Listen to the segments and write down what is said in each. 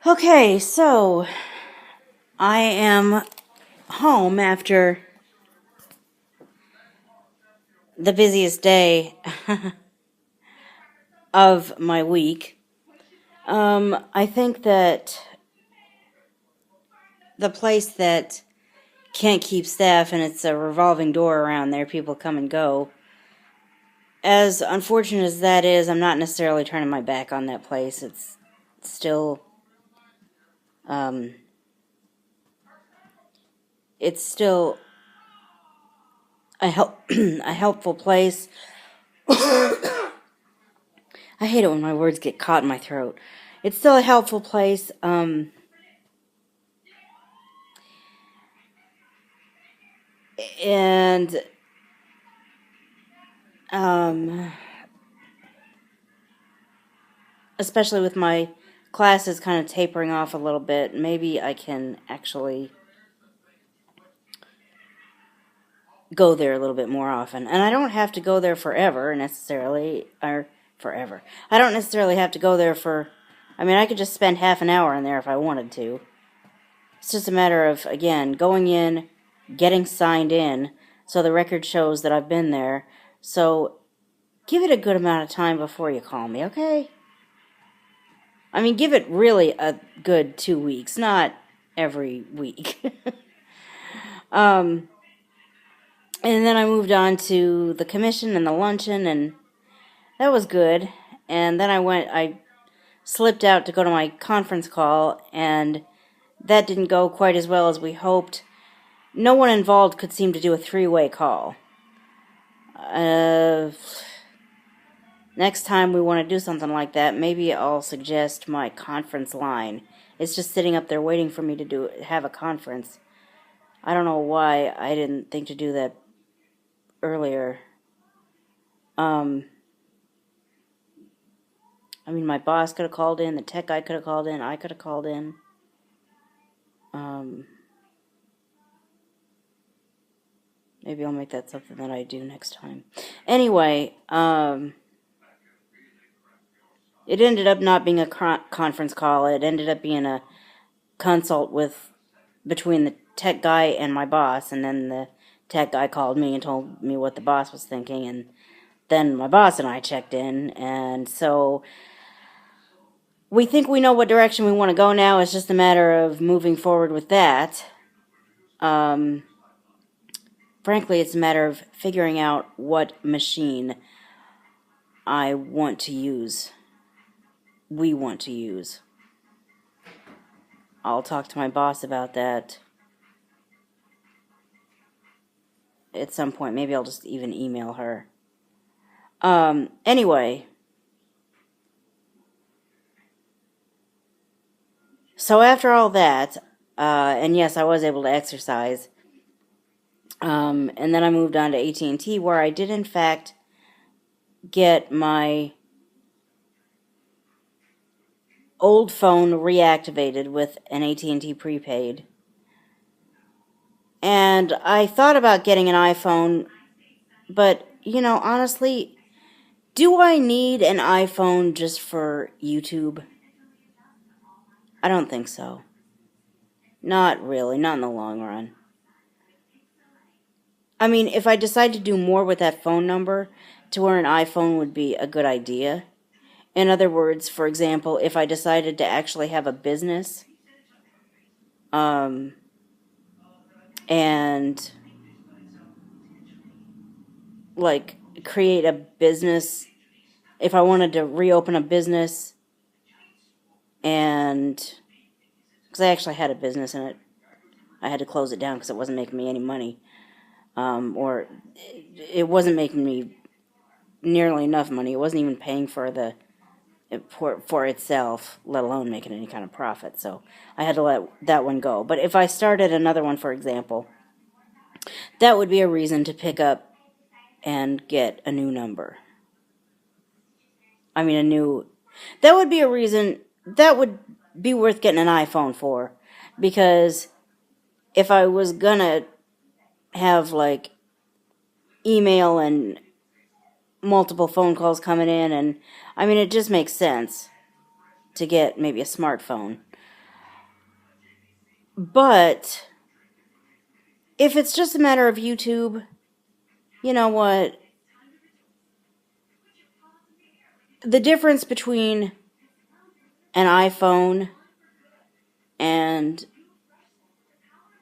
Okay, so I am home after the busiest day of my week. I think that the place that can't keep staff and it's a revolving door around there, people come and go. As unfortunate as that is, I'm not necessarily turning my back on that place. It's still, it's still a helpful place. I hate it when my words get caught in my throat. It's still a helpful place. And especially with my classes kind of tapering off a little bit, maybe I can actually go there a little bit more often. And I don't have to go there forever necessarily, or forever. I don't necessarily have to go there for, I could just spend half an hour in there if I wanted to. It's just a matter of, again, going in, getting signed in, so the record shows that I've been there. So give it a good amount of time before you call me, okay? Give it really a good 2 weeks, not every week. And then I moved on to the commission and the luncheon, and that was good. And then I slipped out to go to my conference call, and that didn't go quite as well as we hoped. No one involved could seem to do a three-way call. Next time we want to do something like that, maybe I'll suggest my conference line. It's just sitting up there waiting for me to have a conference. I don't know why I didn't think to do that earlier. My boss could have called in, the tech guy could have called in, I could have called in. Maybe I'll make that something that I do next time. Anyway, it ended up not being a conference call. It ended up being a consult between the tech guy and my boss, and then the tech guy called me and told me what the boss was thinking, and then my boss and I checked in, and so we think we know what direction we want to go now. It's just a matter of moving forward with that. Frankly, it's a matter of figuring out what machine we want to use. I'll talk to my boss about that at some point. Maybe I'll just even email her. Anyway. So after all that, and yes, I was able to exercise, and then I moved on to AT&T, where I did in fact get my old phone reactivated with an AT&T prepaid. And I thought about getting an iPhone, but, honestly, do I need an iPhone just for YouTube? I don't think so. Not really, not in the long run. If I decide to do more with that phone number to where an iPhone would be a good idea. In other words, for example, if I decided to actually have a business, and create a business, if I wanted to reopen a business, and because I actually had a business in it, I had to close it down because it wasn't making me any money, or it wasn't making me nearly enough money. It wasn't even paying for for itself, let alone making any kind of profit. So I had to let that one go. But if I started another one, for example, that would be a reason to pick up and get a new number. That would be a reason, that would be worth getting an iPhone for. Because if I was gonna have email and multiple phone calls coming in, and it just makes sense to get maybe a smartphone. But if it's just a matter of YouTube, you know what? The difference between an iPhone and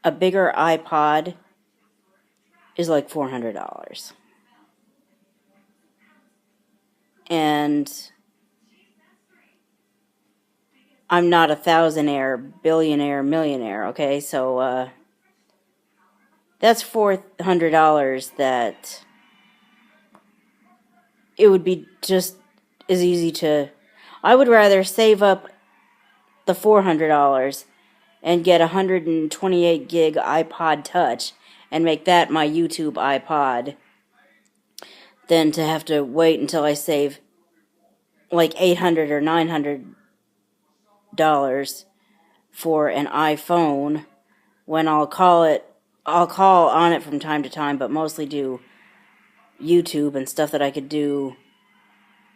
a bigger iPod is like $400. And I'm not a thousandaire, billionaire, millionaire, okay? So, that's $400 that it would be just as easy to... I would rather save up the $400 and get a 128 gig iPod Touch and make that my YouTube iPod than to have to wait until I save like $800 or $900 for an iPhone when I'll call on it from time to time, but mostly do YouTube and stuff that I could do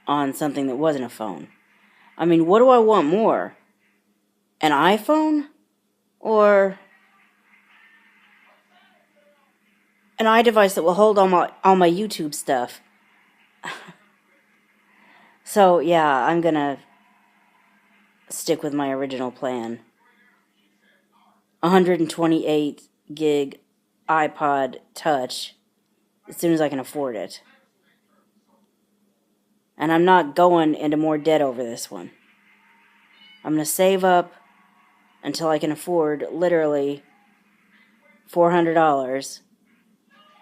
on something that wasn't a phone. I mean, what do I want more? An iPhone? Or an iDevice that will hold all my YouTube stuff? So, yeah, I'm gonna stick with my original plan. 128 gig iPod Touch as soon as I can afford it. And I'm not going into more debt over this one. I'm going to save up until I can afford literally $400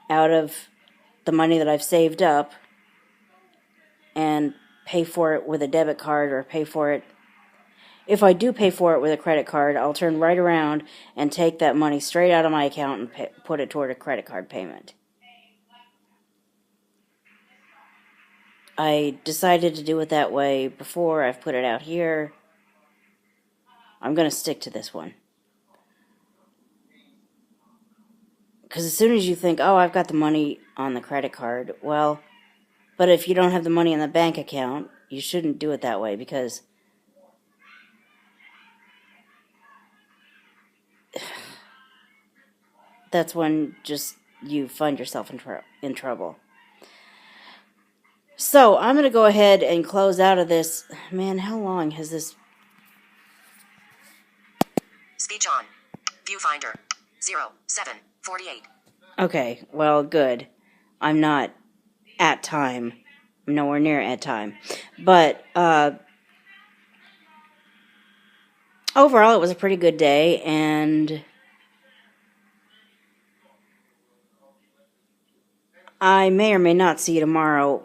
out of the money that I've saved up and pay for it with a debit card or pay for it. If I do pay for it with a credit card, I'll turn right around and take that money straight out of my account and put it toward a credit card payment. I decided to do it that way before. I've put it out here. I'm going to stick to this one. Because as soon as you think, oh, I've got the money on the credit card, well, but if you don't have the money in the bank account, you shouldn't do it that way, because that's when just you find yourself in trouble. So, I'm going to go ahead and close out of this. Man, how long has this... Speech on. Viewfinder. 0748. Okay, well, good. I'm not at time. I'm nowhere near at time. But, overall, it was a pretty good day, and I may or may not see you tomorrow.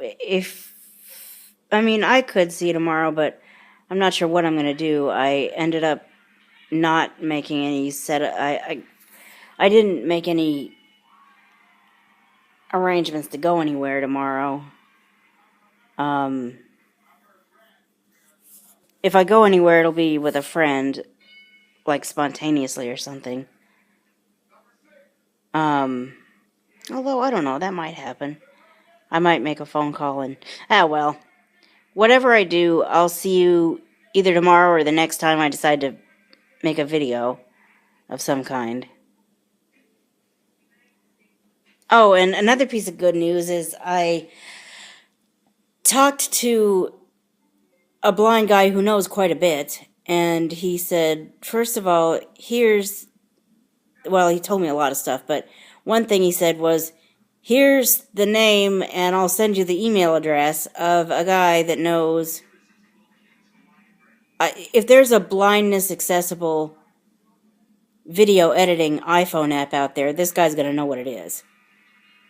I could see you tomorrow, but I'm not sure what I'm going to do. I ended up not making any I didn't make any arrangements to go anywhere tomorrow. If I go anywhere, it'll be with a friend, like spontaneously or something. Although, I don't know, that might happen. I might make a phone call and... well. Whatever I do, I'll see you either tomorrow or the next time I decide to make a video of some kind. Oh, and another piece of good news is I talked to a blind guy who knows quite a bit, and he said, first of all, he told me a lot of stuff, but one thing he said was, here's the name, and I'll send you the email address of a guy that knows... if there's a blindness accessible video editing iPhone app out there, this guy's going to know what it is.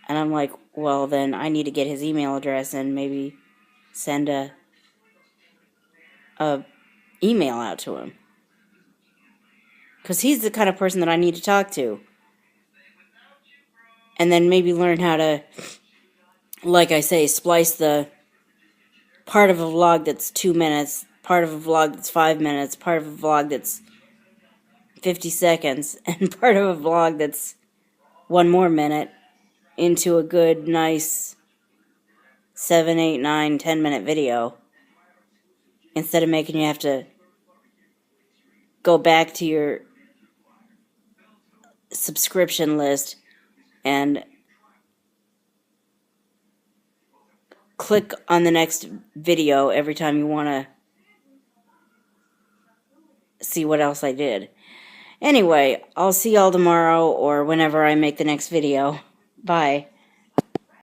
And I'm like, well, then I need to get his email address and maybe send a email out to him. Because he's the kind of person that I need to talk to. And then maybe learn how to, like I say, splice the part of a vlog that's 2 minutes, part of a vlog that's 5 minutes, part of a vlog that's 50 seconds, and part of a vlog that's 1 more minute into a good, nice 7, 8, 9, 10-minute video. Instead of making you have to go back to your subscription list and click on the next video every time you want to see what else I did. Anyway, I'll see y'all tomorrow or whenever I make the next video. Bye.